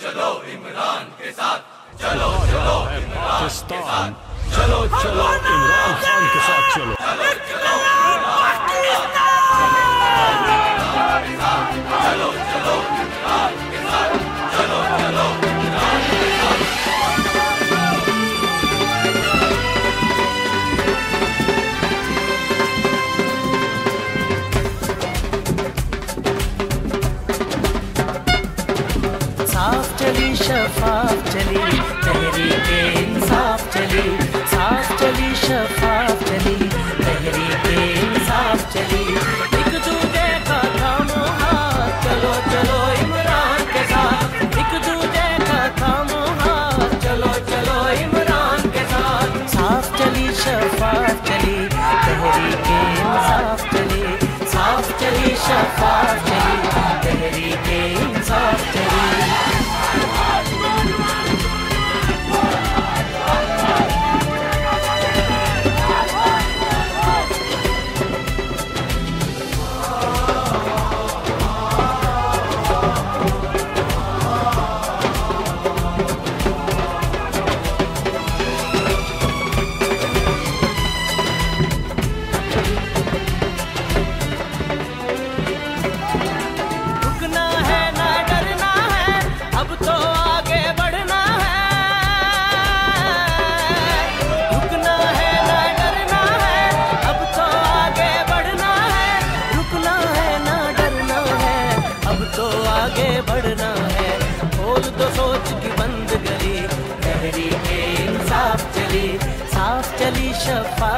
चलो इमरान के साथ, चलो चलो इमरान के साथ, चलो चलो इमरान खान के साथ, चलो चलो चलो इमरान के साथ, चलो चलो इमरान के साथ, चलो चलो इमरान के साथ। साफ चली शफाफ चली तहरीके इंसाफ चली, साफ चली शफाफ चली तहरीके इंसाफ चली। एक दूजे का थामो हाथ, चलो चलो इमरान के साथ, एक दूजे का थामो हाथ, चलो चलो इमरान के साथ। साफ चली शफाफ चली तहरीके इंसाफ चली, साफ चली शफाफ चली तहरीके इंसाफ चली। बढ़ना है, खोल दो सोच की बंद गली, तहरीके इंसाफ चली, साफ चली शफा